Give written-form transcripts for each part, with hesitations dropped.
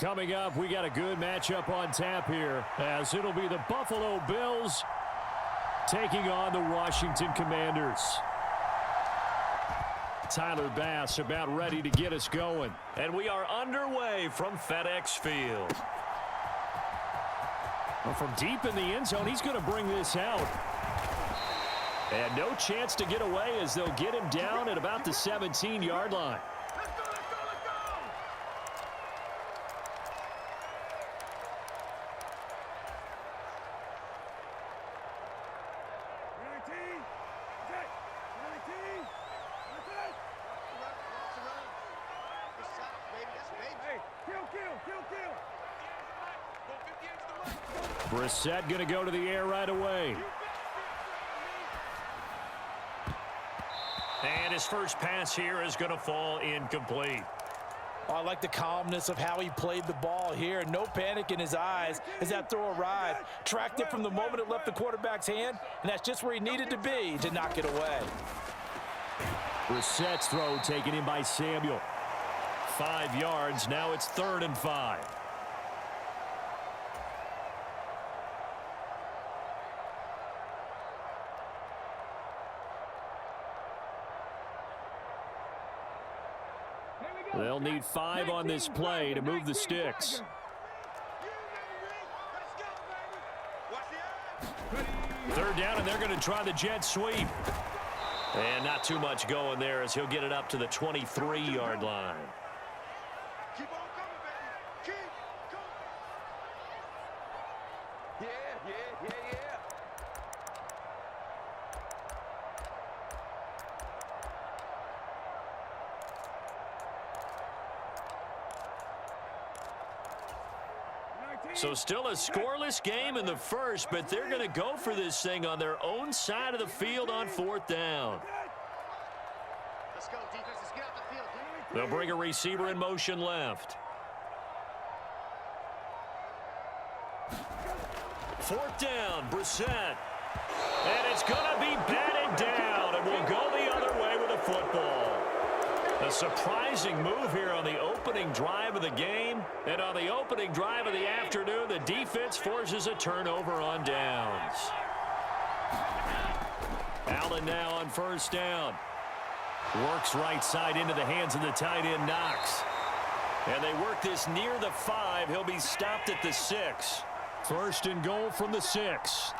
Coming up, we got a good matchup on tap here, as it'll be the Buffalo Bills taking on the Washington Commanders. Tyler Bass about ready to get us going. And we are underway from FedEx Field. Well, from deep in the end zone, he's going to bring this out. And no chance to get away as they'll get him down at about the 17-yard line. Brissett going to go to the air right away. And his first pass here is going to fall incomplete. Oh, I like the calmness of how he played the ball here. No panic in his eyes as that throw arrived. Tracked it from the moment it left the quarterback's hand, and that's just where he needed to be to knock it away. Brissett's throw taken in by Samuel. 5 yards. Now it's 3rd and 5. They'll need 5 on this play to move the sticks. 3rd down, and they're going to try the jet sweep. And not too much going there as he'll get it up to the 23-yard line. Keep on coming, baby. Keep going. Yeah. So still a scoreless game in the first, but they're going to go for this thing on their own side of the field on 4th down. Let's go, defense. Let's get out the field. They'll bring a receiver in motion left. 4th down, Brissett. And it's going to be batted down, and we'll go the other way with the football. A surprising move here on the opening drive of the game. And on the opening drive of the afternoon, the defense forces a turnover on downs. Allen now on 1st down. Works right side into the hands of the tight end, Knox. And they work this near the 5. He'll be stopped at the 6. 1st and goal from the 6.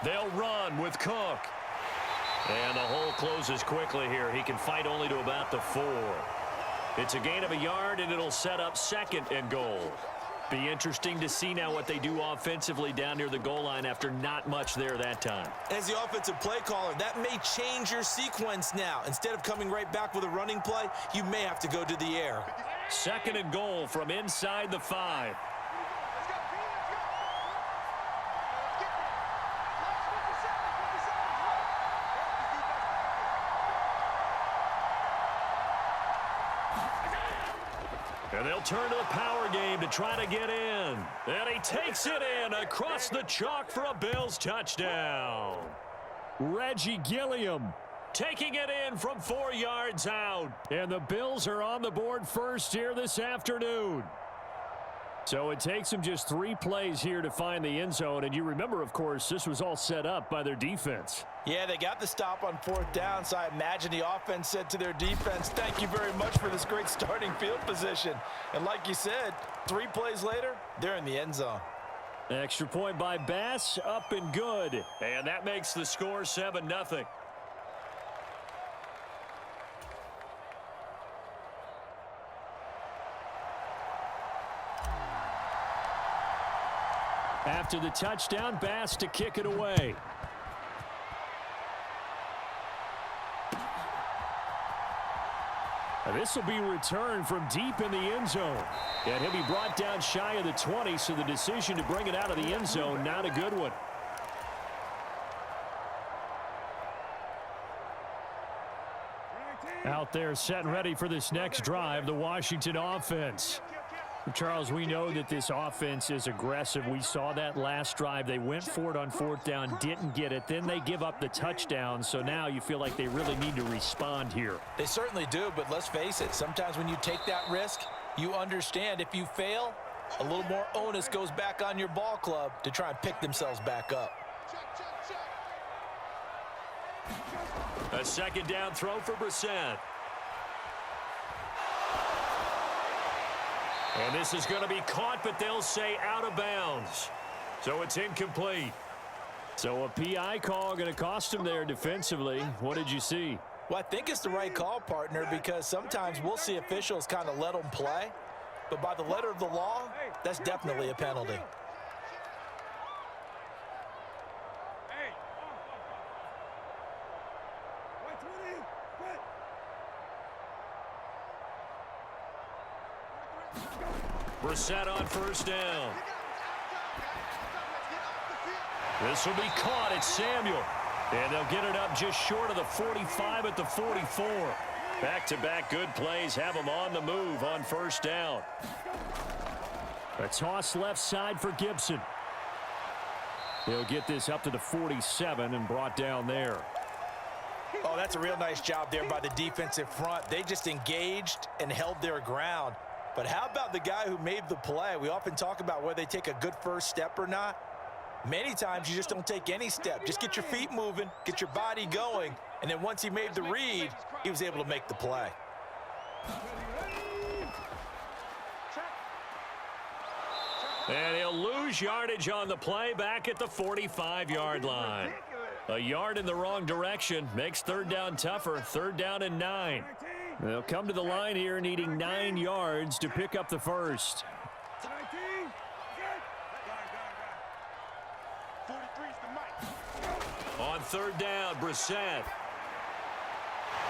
They'll run with Cook. And the hole closes quickly here. He can fight only to about the 4. It's a gain of a yard, and it'll set up 2nd and goal. Be interesting to see now what they do offensively down near the goal line after not much there that time. As the offensive play caller, that may change your sequence now. Instead of coming right back with a running play, you may have to go to the air. 2nd and goal from inside the 5. And they'll turn to the power game to try to get in. And he takes it in across the chalk for a Bills touchdown. Reggie Gilliam taking it in from 4 yards out. And the Bills are on the board first here this afternoon. So it takes them just 3 plays here to find the end zone. And you remember, of course, this was all set up by their defense. Yeah, they got the stop on 4th down, so I imagine the offense said to their defense, thank you very much for this great starting field position. And like you said, 3 plays later, they're in the end zone. Extra point by Bass, up and good. And that makes the score 7-0. After the touchdown, Bass to kick it away. This will be returned from deep in the end zone. And he'll be brought down shy of the 20, so the decision to bring it out of the end zone, not a good one. Out there set and ready for this next drive, the Washington offense. Charles, we know that this offense is aggressive. We saw that last drive. They went for it on fourth down, didn't get it. Then they give up the touchdown. So now you feel like they really need to respond here. They certainly do, but let's face it. Sometimes when you take that risk, you understand if you fail, a little more onus goes back on your ball club to try and pick themselves back up. A second down throw for Brissett. And this is going to be caught, but they'll say out of bounds. So it's incomplete. So a PI call going to cost him there defensively. What did you see? Well, I think it's the right call, partner, because sometimes we'll see officials kind of let them play. But by the letter of the law, that's definitely a penalty. Brissett on first down. This will be caught at Samuel. And they'll get it up just short of the 45 at the 44. Back-to-back good plays have them on the move on first down. A toss left side for Gibson. He'll get this up to the 47 and brought down there. Oh, that's a real nice job there by the defensive front. They just engaged and held their ground. But how about the guy who made the play? We often talk about whether they take a good first step or not. Many times you just don't take any step. Just get your feet moving, get your body going, and then once he made the read, he was able to make the play. And he'll lose yardage on the play back at the 45-yard line. A yard in the wrong direction makes third down tougher. Third down and 9. They'll come to the line here needing 9 yards to pick up the first. On third down, Brissett.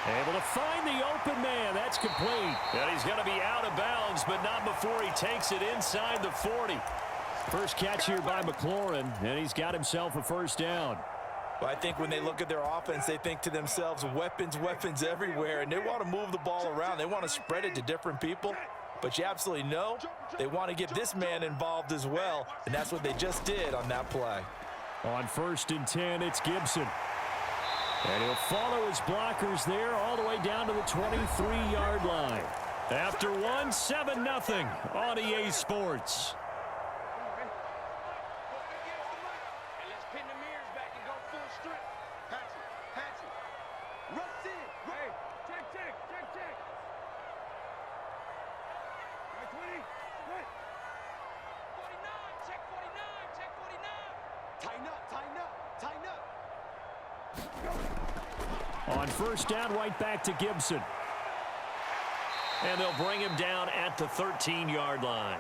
Able to find the open man. That's complete. And he's going to be out of bounds, but not before he takes it inside the 40. First catch here by McLaurin, and he's got himself a first down. Well, I think when they look at their offense, they think to themselves, weapons, weapons everywhere, and they want to move the ball around. They want to spread it to different people, but you absolutely know they want to get this man involved as well, and that's what they just did on that play. On first and 10, it's Gibson. And he'll follow his blockers there all the way down to the 23-yard line. After one, 7-0 on EA Sports. On first down, right back to Gibson. And they'll bring him down at the 13-yard line.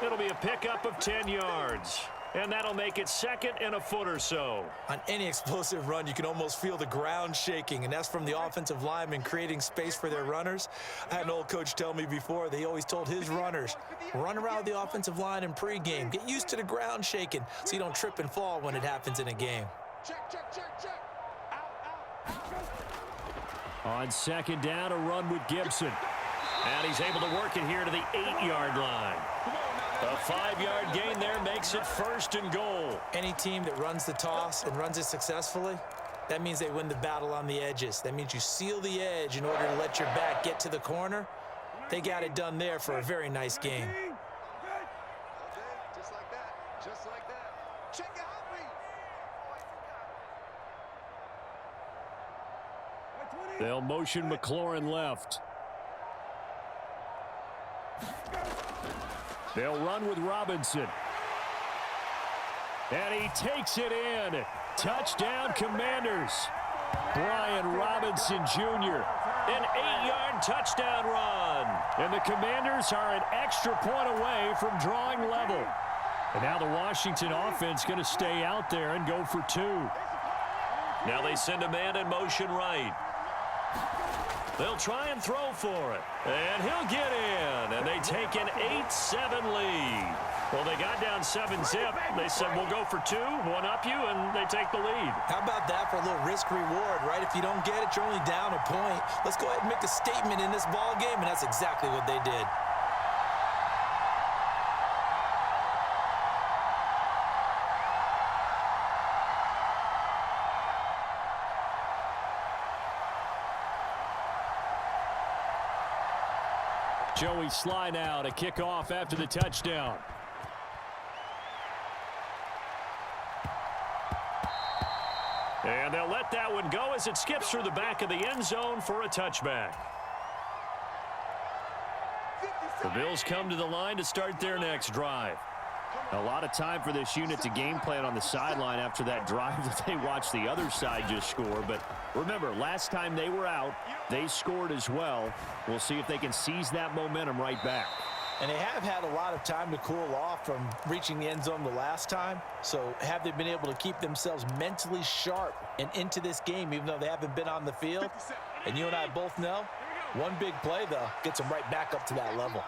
It'll be a pickup of 10 yards. And that'll make it second and a foot or so. On any explosive run, you can almost feel the ground shaking, and that's from the offensive linemen creating space for their runners. I had an old coach tell me before, they always told his runners, run around the offensive line in pregame. Get used to the ground shaking so you don't trip and fall when it happens in a game. Check, check, check, check. On second down, a run with Gibson. And he's able to work it here to the 8-yard line. A 5-yard gain there makes it first and goal. Any team that runs the toss and runs it successfully, that means they win the battle on the edges. That means you seal the edge in order to let your back get to the corner. They got it done there for a very nice game. Just like that. Just like that. Check it out, They'll motion McLaurin left. They'll run with Robinson. And he takes it in. Touchdown, Commanders. Brian Robinson Jr. An 8-yard touchdown run. And the Commanders are an extra point away from drawing level. And now the Washington offense going to stay out there and go for 2. Now they send a man in motion right. They'll try and throw for it. And he'll get in. And they take an 8-7 lead. Well, they got down 7-zip. They said, we'll go for 2, one up you, and they take the lead. How about that for a little risk-reward, right? If you don't get it, you're only down a point. Let's go ahead and make a statement in this ball game, and that's exactly what they did. Joey Sly now to kick off after the touchdown. And they'll let that one go as it skips through the back of the end zone for a touchback. The Bills come to the line to start their next drive. A lot of time for this unit to game plan on the sideline after that drive that they watched the other side just score. But remember, last time they were out, they scored as well. We'll see if they can seize that momentum right back. And they have had a lot of time to cool off from reaching the end zone the last time. So have they been able to keep themselves mentally sharp and into this game, even though they haven't been on the field? And you and I both know, one big play, though, gets them right back up to that level.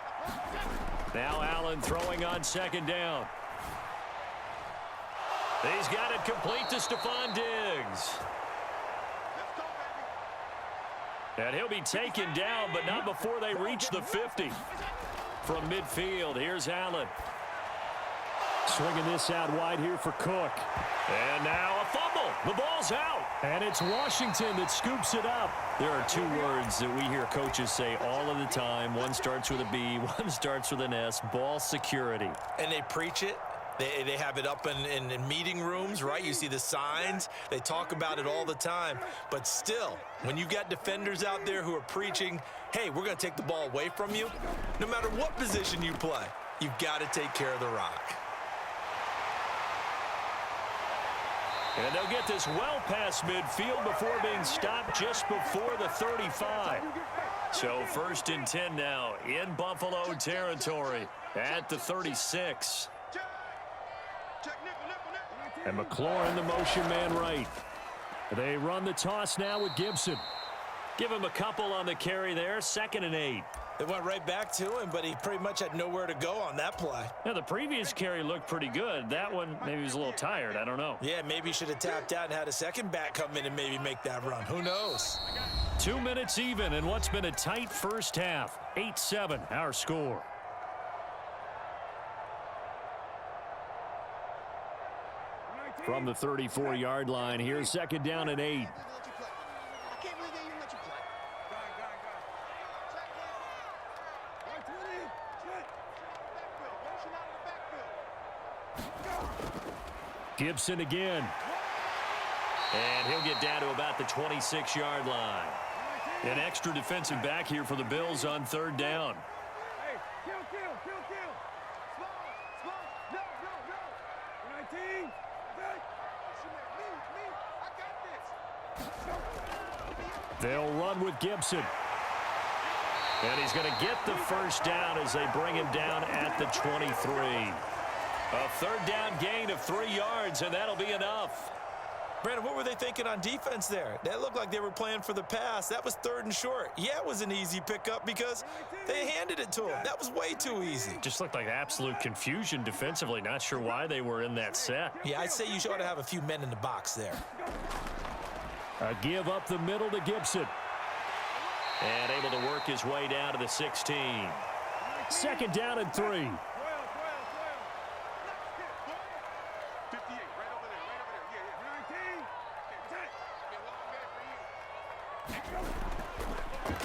Now Allen throwing on second down. He's got it complete to Stephon Diggs. And he'll be taken down, but not before they reach the 50. From midfield, here's Allen. Swinging this out wide here for Cook. And now a fumble. The ball's out. And it's Washington that scoops it up. There are two words that we hear coaches say all of the time. One starts with a B, one starts with an S. Ball security. And they preach it. They have it up in meeting rooms, right? You see the signs. They talk about it all the time. But still, when you got defenders out there who are preaching, hey, we're going to take the ball away from you, no matter what position you play, you've got to take care of the rock. And they'll get this well past midfield before being stopped just before the 35. So 1st and 10 now in Buffalo territory at the 36. And McLaurin, the motion man right. They run the toss now with Gibson. Give him a couple on the carry there. 2nd and 8. They went right back to him, but he pretty much had nowhere to go on that play. Now, the previous carry looked pretty good. That one, maybe he was a little tired. I don't know. Yeah, maybe he should have tapped out and had a second back come in and maybe make that run. Who knows? 2 minutes even in what's been a tight first half. 8-7, our score. From the 34-yard line, here's 2nd down and 8. Gibson again. And he'll get down to about the 26-yard line. An extra defensive back here for the Bills on 3rd down. They'll run with Gibson. And he's going to get the 1st down as they bring him down at the 23. A 3rd down gain of 3 yards, and that'll be enough. Brandon, what were they thinking on defense there? That looked like they were playing for the pass. That was 3rd and short. Yeah, it was an easy pickup because they handed it to him. That was way too easy. Just looked like absolute confusion defensively. Not sure why they were in that set. Yeah, I'd say you ought to have a few men in the box there. A give up the middle to Gibson. And able to work his way down to the 16. 2nd down and 3.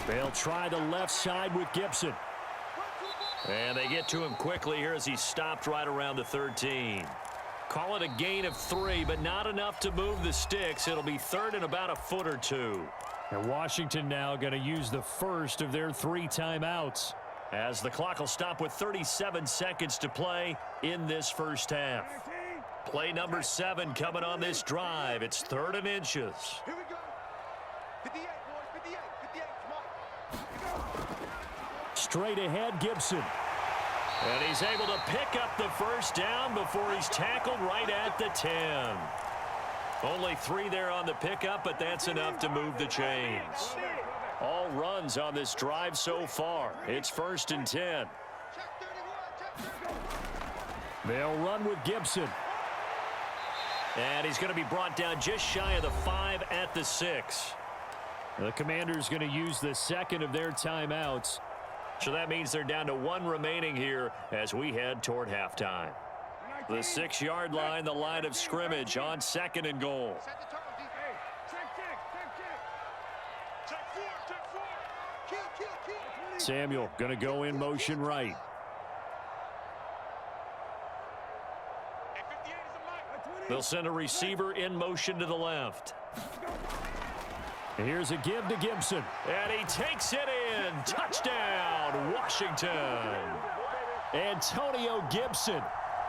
They'll try the left side with Gibson. And they get to him quickly here as he's stopped right around the 13. Call it a gain of 3, but not enough to move the sticks. It'll be 3rd and about a foot or 2. And Washington now going to use the first of their 3 timeouts, as the clock will stop with 37 seconds to play in this first half. Play number 7 coming on this drive. It's 3rd and inches. Here we go. 58, boys. 58. 58. Come on. Straight ahead, Gibson. And he's able to pick up the 1st down before he's tackled right at the 10. Only 3 there on the pickup, but that's enough to move the chains. All runs on this drive so far. It's 1st and 10. They'll run with Gibson. And he's going to be brought down just shy of the 5 at the 6. The Commanders going to use the 2nd of their timeouts. So that means they're down to 1 remaining here as we head toward halftime. The 6-yard line, the line of scrimmage on 2nd and goal. Samuel going to go in motion right. They'll send a receiver in motion to the left. And here's a give to Gibson. And he takes it in. Touchdown, Washington. Antonio Gibson.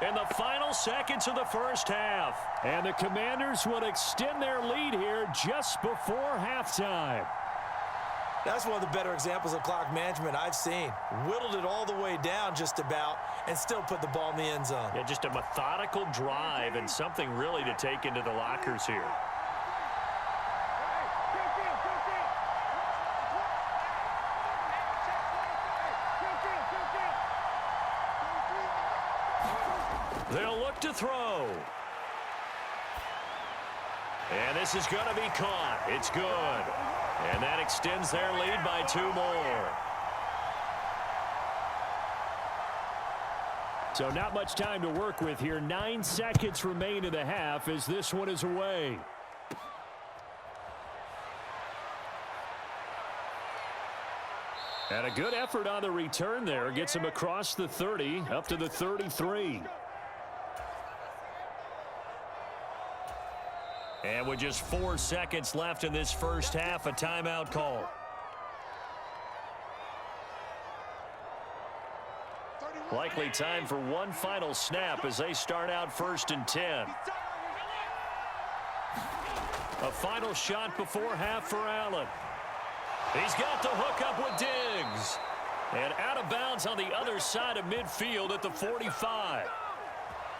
In the final seconds of the first half. And the Commanders will extend their lead here just before halftime. That's one of the better examples of clock management I've seen. Whittled it all the way down just about and still put the ball in the end zone. Yeah, just a methodical drive and something really to take into the lockers here. They'll look to throw. And this is going to be caught. It's good. And that extends their lead by 2 more. So not much time to work with here. 9 seconds remain in the half as this one is away. And a good effort on the return there. Gets him across the 30, up to the 33. And with just 4 seconds left in this first half, a timeout call. Likely time for one final snap as they start out 1st and 10. A final shot before half for Allen. He's got the hook up with Diggs. And out of bounds on the other side of midfield at the 45.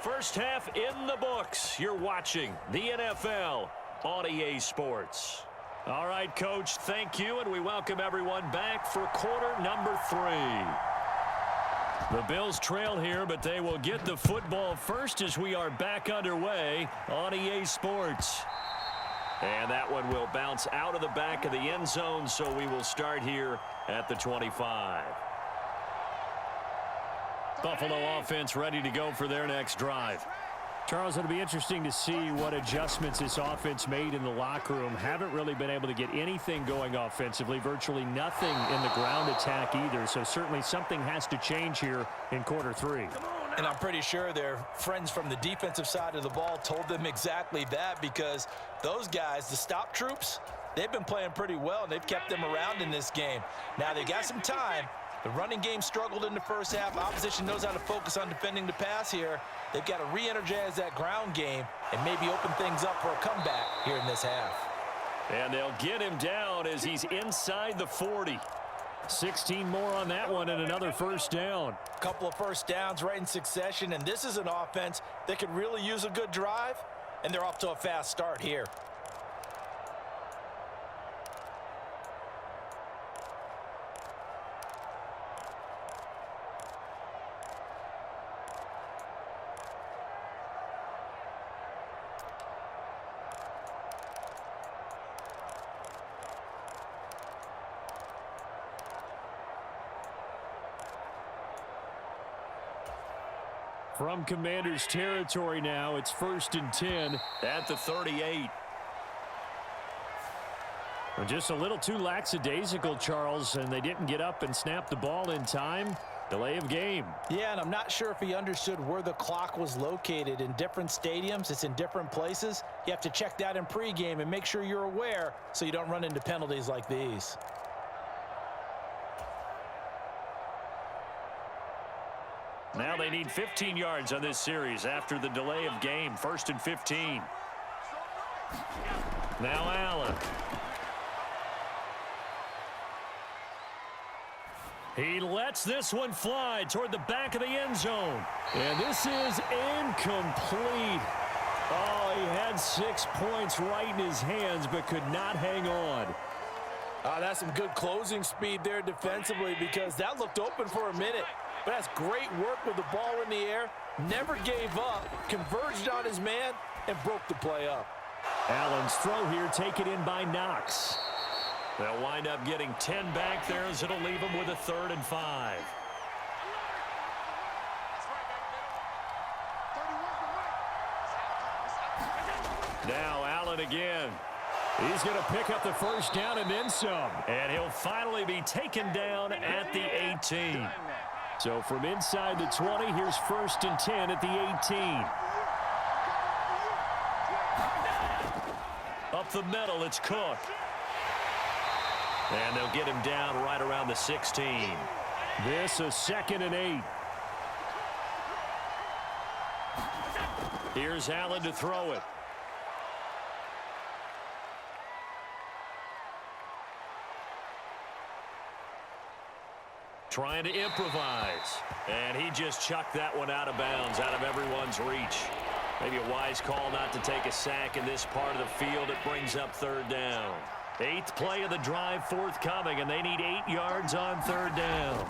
First half in the books. You're watching the NFL on EA Sports. All right, Coach, thank you, and we welcome everyone back for quarter number 3. The Bills trail here, but they will get the football first as we are back underway on EA Sports. And that one will bounce out of the back of the end zone, so we will start here at the 25. Buffalo offense ready to go for their next drive. Charles, it'll be interesting to see what adjustments this offense made in the locker room. Haven't really been able to get anything going offensively, virtually nothing in the ground attack either. So certainly something has to change here in quarter 3. And I'm pretty sure their friends from the defensive side of the ball told them exactly that, because those guys, the stop troops, they've been playing pretty well, and they've kept them around in this game. Now they got some time. The running game struggled in the first half. Opposition knows how to focus on defending the pass here. They've got to re-energize that ground game and maybe open things up for a comeback here in this half. And they'll get him down as he's inside the 40. 16 more on that one and another first down. A couple of first downs right in succession, and this is an offense that could really use a good drive, and they're off to a fast start here. From Commanders territory now, it's 1st and 10 at the 38. Just a little too lackadaisical, Charles, and they didn't get up and snap the ball in time. Delay of game. Yeah, and I'm not sure if he understood where the clock was located. In different stadiums, it's in different places. You have to check that in pregame and make sure you're aware so you don't run into penalties like these. Now they need 15 yards on this series after the delay of game. 1st and 15. Now Allen. He lets this one fly toward the back of the end zone. And this is incomplete. Oh, he had 6 points right in his hands but could not hang on. That's some good closing speed there defensively, because that looked open for a minute. But that's great work with the ball in the air. Never gave up, converged on his man, and broke the play up. Allen's throw here taken in by Knox. They'll wind up getting 10 back there as it'll leave them with a 3rd and 5. Now Allen again. He's going to pick up the first down and then some. And he'll finally be taken down at the 18. So from inside the 20, here's 1st and 10 at the 18. Up the middle, it's Cook. And they'll get him down right around the 16. This a 2nd and 8. Here's Allen to throw it. Trying to improvise. And he just chucked that one out of bounds, out of everyone's reach. Maybe a wise call not to take a sack in this part of the field. It brings up 3rd down. 8th play of the drive forthcoming, and they need 8 yards on 3rd down.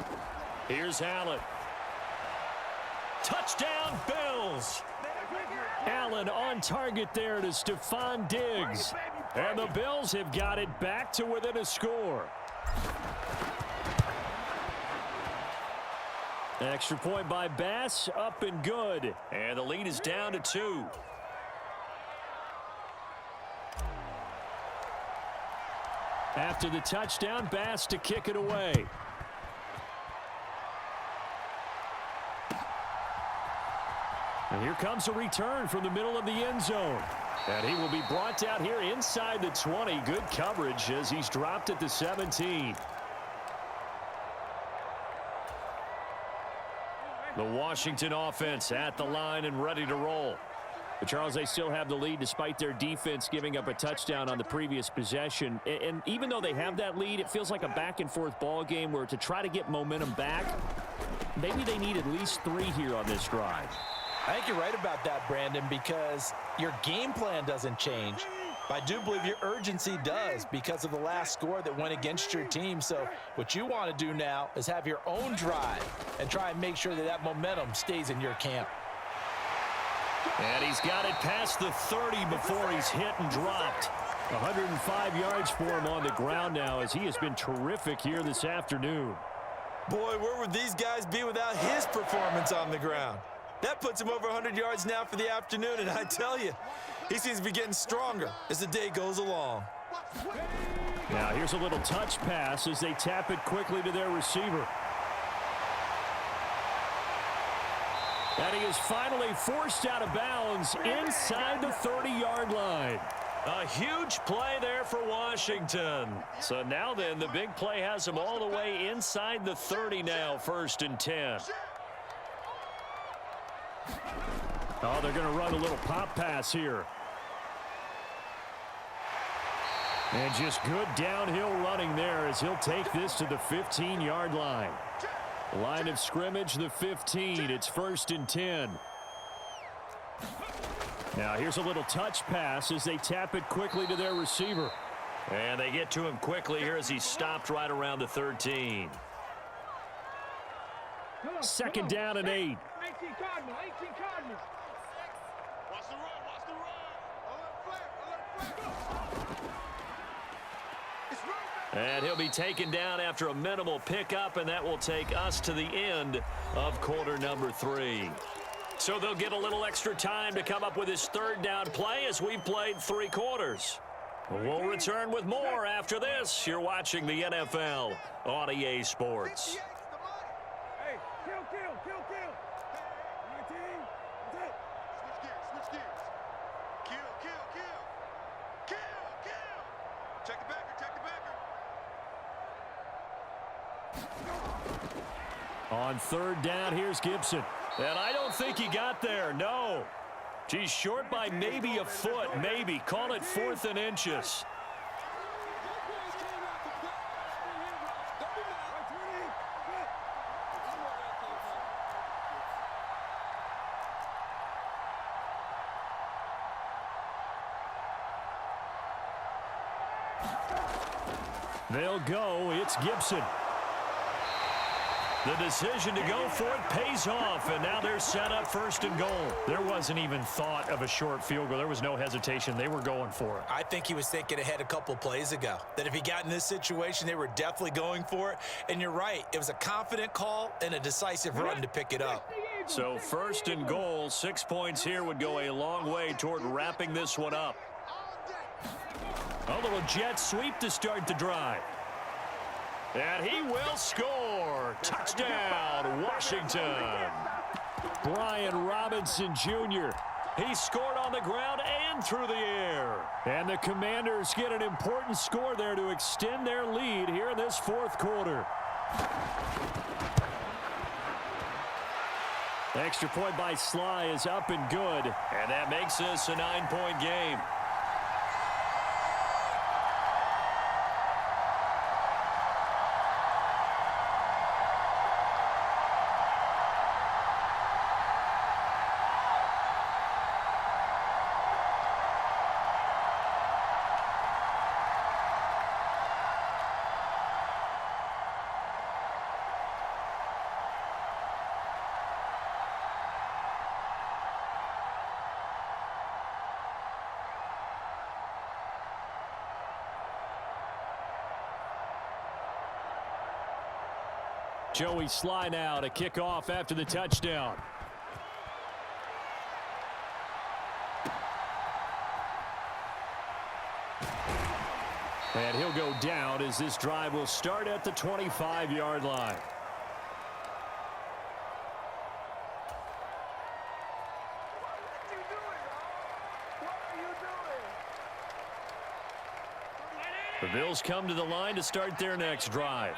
Here's Allen. Touchdown, Bills! Allen on target there to Stephon Diggs. And the Bills have got it back to within a score. Extra point by Bass, up and good. And the lead is down to 2. After the touchdown, Bass to kick it away. And here comes a return from the middle of the end zone. And he will be brought down here inside the 20. Good coverage as he's dropped at the 17. The Washington offense at the line and ready to roll. But Charles, they still have the lead despite their defense giving up a touchdown on the previous possession. And even though they have that lead, it feels like a back-and-forth ball game where to try to get momentum back, maybe they need at least 3 here on this drive. I think you're right about that, Brandon, because your game plan doesn't change. I do believe your urgency does because of the last score that went against your team. So what you want to do now is have your own drive and try and make sure that that momentum stays in your camp. And he's got it past the 30 before he's hit and dropped. 105 yards for him on the ground now as he has been terrific here this afternoon. Boy, where would these guys be without his performance on the ground? That puts him over 100 yards now for the afternoon, and I tell you, he seems to be getting stronger as the day goes along. Now here's a little touch pass as they tap it quickly to their receiver. And he is finally forced out of bounds inside the 30-yard line. A huge play there for Washington. So now then, the big play has him all the way inside the 30 now, 1st and 10. Oh, they're going to run a little pop pass here. And just good downhill running there as he'll take this to the 15-yard line. Line of scrimmage, the 15. It's 1st and 10. Now here's a little touch pass as they tap it quickly to their receiver. And they get to him quickly here as he's stopped right around the 13. 2nd down and 8. 18 Cardinal, 18 Cardinal. Watch the run, watch the run. Alert flag. It's run. And he'll be taken down after a minimal pickup, and that will take us to the end of quarter number 3. So they'll get a little extra time to come up with his 3rd down play as we've played 3 quarters. We'll return with more after this. You're watching the NFL on EA Sports. Hey, kill. 19. That's it. Switch gears. Kill. Check the backer. On 3rd down, here's Gibson. And I don't think he got there, no. He's short by maybe a foot, maybe. Call it 4th and inches. They'll go. It's Gibson. The decision to go for it pays off, and now they're set up 1st and goal. There wasn't even thought of a short field goal. There was no hesitation. They were going for it. I think he was thinking ahead a couple plays ago, that if he got in this situation, they were definitely going for it. And you're right. It was a confident call and a decisive run to pick it up. So 1st and goal, 6 points here would go a long way toward wrapping this one up. A little jet sweep to start the drive. And he will score. Touchdown, Washington. Brian Robinson Jr. He scored on the ground and through the air. And the Commanders get an important score there to extend their lead here in this fourth quarter. Extra point by Sly is up and good. And that makes this a 9-point game. Joey Sly now to kick off after the touchdown. And he'll go down as this drive will start at the 25-yard line. The Bills come to the line to start their next drive.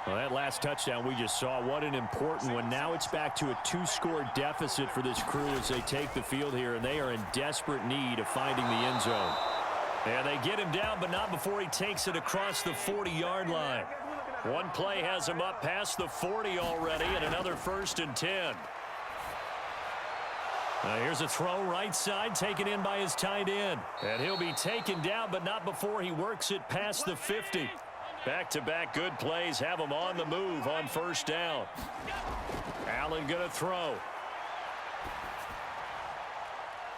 Well, that last touchdown we just saw, what an important one. Now it's back to a 2-score deficit for this crew as they take the field here, and they are in desperate need of finding the end zone. And they get him down, but not before he takes it across the 40-yard line. One play has him up past the 40 already, and another 1st and 10. Here's a throw right side, taken in by his tight end. And he'll be taken down, but not before he works it past the 50. Back-to-back good plays have him on the move on 1st down. Allen going to throw.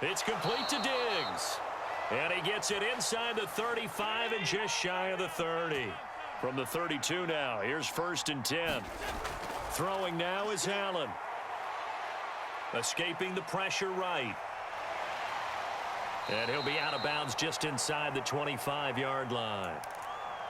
It's complete to Diggs. And he gets it inside the 35 and just shy of the 30. From the 32 now, here's 1st and 10. Throwing now is Allen. Escaping the pressure right. And he'll be out of bounds just inside the 25-yard line.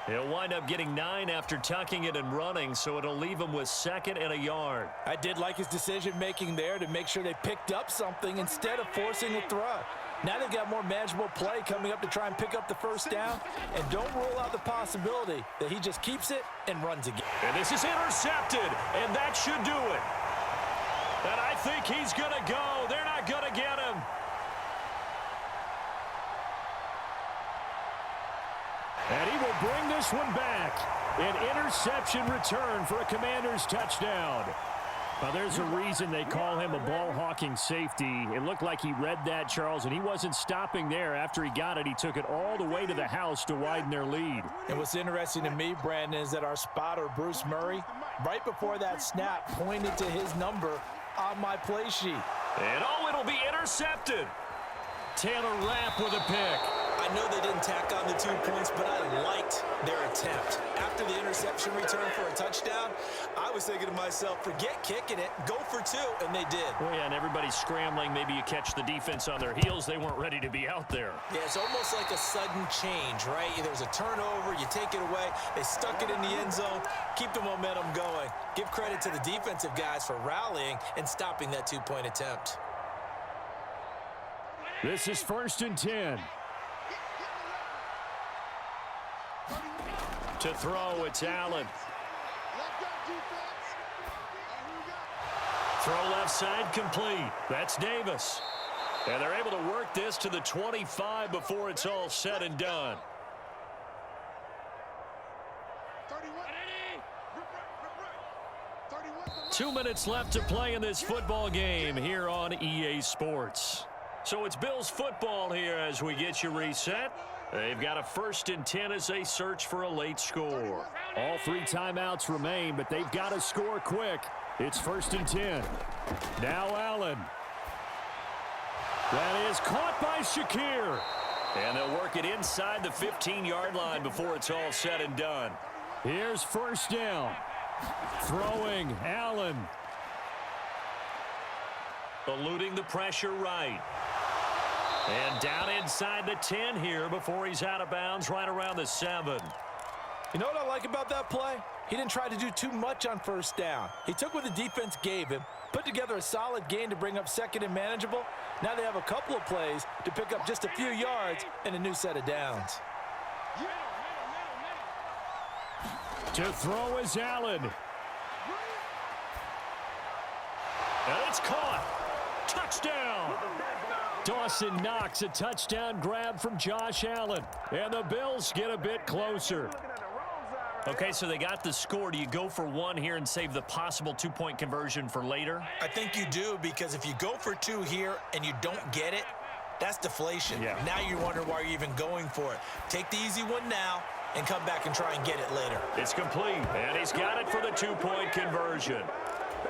He'll wind up getting 9 after tucking it and running, so it'll leave him with 2nd and a yard. I did like his decision-making there to make sure they picked up something instead of forcing a throw. Now they've got more manageable play coming up to try and pick up the 1st down, and don't rule out the possibility that he just keeps it and runs again. And this is intercepted, and that should do it. And I think he's going to go. They're not going to get him. And he will bring this one back. An interception return for a Commanders touchdown. Now, there's a reason they call him a ball-hawking safety. It looked like he read that, Charles, and he wasn't stopping there. After he got it, he took it all the way to the house to widen their lead. And what's interesting to me, Brandon, is that our spotter, Bruce Murray, right before that snap, pointed to his number on my play sheet. And it'll be intercepted. Taylor Rapp with a pick. I know they didn't tack on the 2 points, but I liked their attempt. After the interception return for a touchdown, I was thinking to myself, forget kicking it, go for 2, and they did. Oh, yeah, and everybody's scrambling. Maybe you catch the defense on their heels. They weren't ready to be out there. Yeah, it's almost like a sudden change, right? There's a turnover, you take it away, they stuck it in the end zone, keep the momentum going. Give credit to the defensive guys for rallying and stopping that 2-point attempt. This is 1st and 10. To throw, it's Allen. Throw left side complete. That's Davis. And they're able to work this to the 25 before it's all said and done. Two minutes left to play in this football game here on EA Sports. So it's Bills football here as we get you reset. They've got a 1st and 10 as they search for a late score. All 3 timeouts remain, but they've got to score quick. It's 1st and 10. Now Allen. That is caught by Shakir. And they'll work it inside the 15-yard line before it's all said and done. Here's 1st down. Throwing, Allen. Eluding the pressure right. And down inside the 10 here before he's out of bounds right around the 7. You know what I like about that play? He didn't try to do too much on first down. He took what the defense gave him, put together a solid gain to bring up second and manageable. Now they have a couple of plays to pick up just a few yards and a new set of downs. To throw is Allen. And it's caught. Touchdown. Dawson Knox, a touchdown grab from Josh Allen. And the Bills get a bit closer. Okay, so they got the score. Do you go for one here and save the possible two-point conversion for later? I think you do, because if you go for two here and you don't get it, that's deflation. Yeah. Now you wonder why you're even going for it. Take the easy one now and come back and try and get it later. It's complete, and he's got it for the two-point conversion.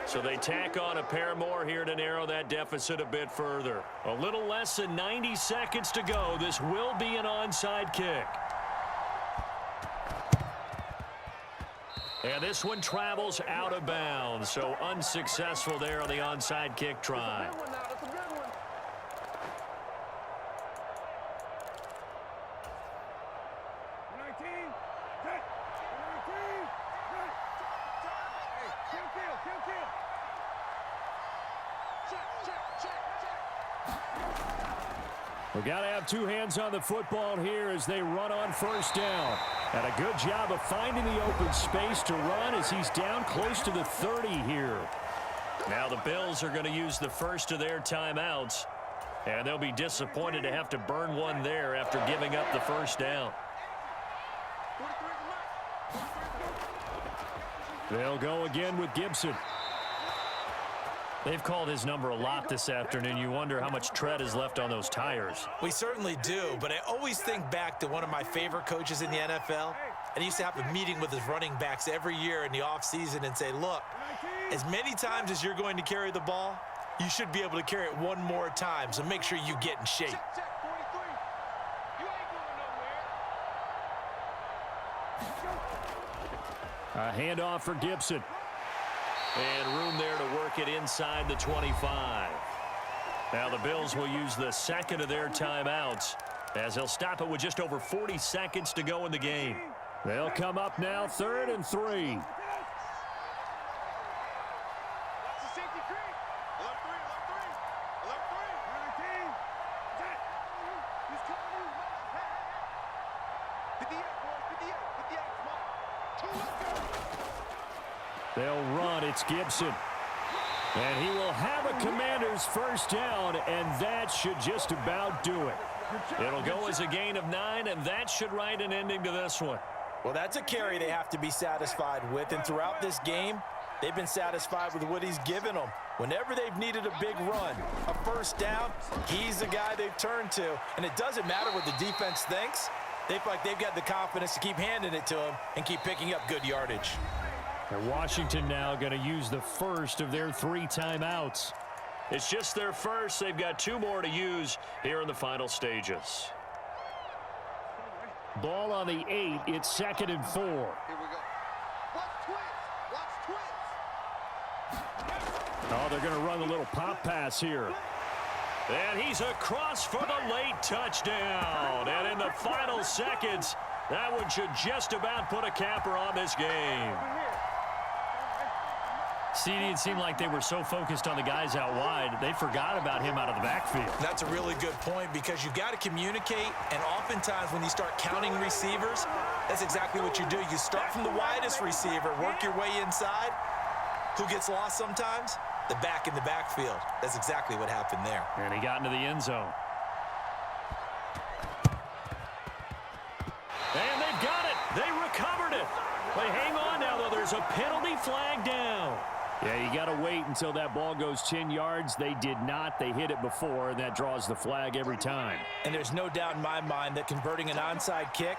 So they tack on a pair more here to narrow that deficit a bit further. A little less than 90 seconds to go. This will be an onside kick. And this one travels out of bounds, so unsuccessful there on the onside kick try. We got to have two hands on the football here as they run on first down. And a good job of finding the open space to run as he's down close to the 30 here. Now the Bills are going to use the first of their timeouts, and they'll be disappointed to have to burn one there after giving up the first down. They'll go again with Gibson. They've called his number a lot this afternoon. You wonder how much tread is left on those tires. We certainly do, but I always think back to one of my favorite coaches in the NFL, and he used to have a meeting with his running backs every year in the offseason and say, look, as many times as you're going to carry the ball, you should be able to carry it one more time, so make sure you get in shape. A handoff for Gibson. And room there to work it inside the 25. Now the Bills will use the second of their timeouts as they'll stop it with just over 40 seconds to go in the game. They'll come up now 3rd and 3. They'll run. It's Gibson. And he will have a Commander's first down, and that should just about do it. It'll go as a gain of 9, and that should write an ending to this one. Well, that's a carry they have to be satisfied with, and throughout this game, they've been satisfied with what he's given them. Whenever they've needed a big run, a first down, he's the guy they've turned to. And it doesn't matter what the defense thinks. They feel like they've got the confidence to keep handing it to him and keep picking up good yardage. And Washington now going to use the first of their 3 timeouts. It's just their first. They've got 2 more to use here in the final stages. Ball on the 8. It's 2nd and 4. Here we go. Watch twins. Watch twins. Oh, they're going to run a little pop pass here. And he's across for the late touchdown. And in the final seconds, that one should just about put a capper on this game. CD, it seemed like they were so focused on the guys out wide, they forgot about him out of the backfield. That's a really good point, because you've got to communicate, and oftentimes when you start counting receivers, that's exactly what you do. You start from the widest receiver, work your way inside. Who gets lost sometimes? The back in the backfield. That's exactly what happened there. And he got into the end zone. And they've got it. They recovered it. But hang on now, though. There's a penalty flag down. Yeah, you got to wait until that ball goes 10 yards. They did not. They hit it before, and that draws the flag every time. And there's no doubt in my mind that converting an onside kick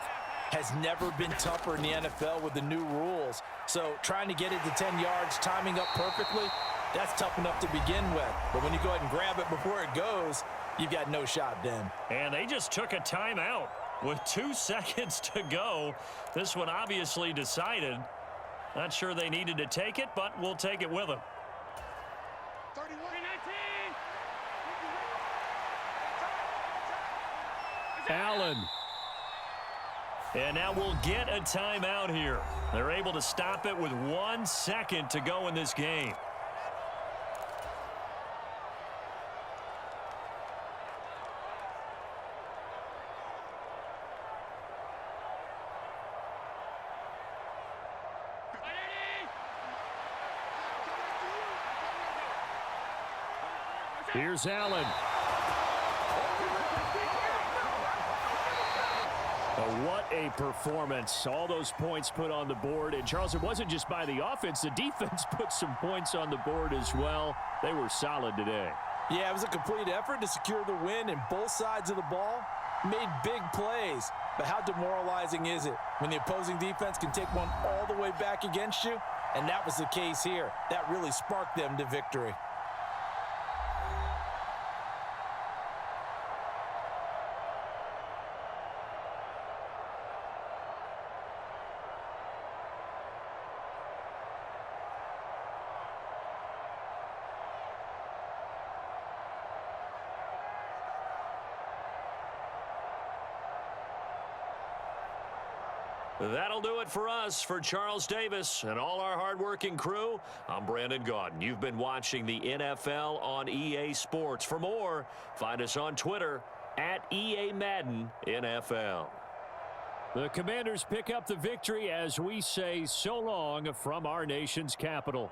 has never been tougher in the NFL with the new rules. So trying to get it to 10 yards, timing up perfectly, that's tough enough to begin with. But when you go ahead and grab it before it goes, you've got no shot then. And they just took a timeout with 2 seconds to go. This one obviously decided. Not sure they needed to take it, but we'll take it with them. 31-19. Allen. And now we'll get a timeout here. They're able to stop it with 1 second to go in this game. Here's Allen. What a performance. All those points put on the board. And, Charles, it wasn't just by the offense. The defense put some points on the board as well. They were solid today. Yeah, it was a complete effort to secure the win, and both sides of the ball made big plays. But how demoralizing is it when the opposing defense can take one all the way back against you? And that was the case here. That really sparked them to victory. That'll do it for us. For Charles Davis and all our hardworking crew, I'm Brandon Gaudin. You've been watching the NFL on EA Sports. For more, find us on Twitter at EA Madden NFL. The Commanders pick up the victory as we say so long from our nation's capital.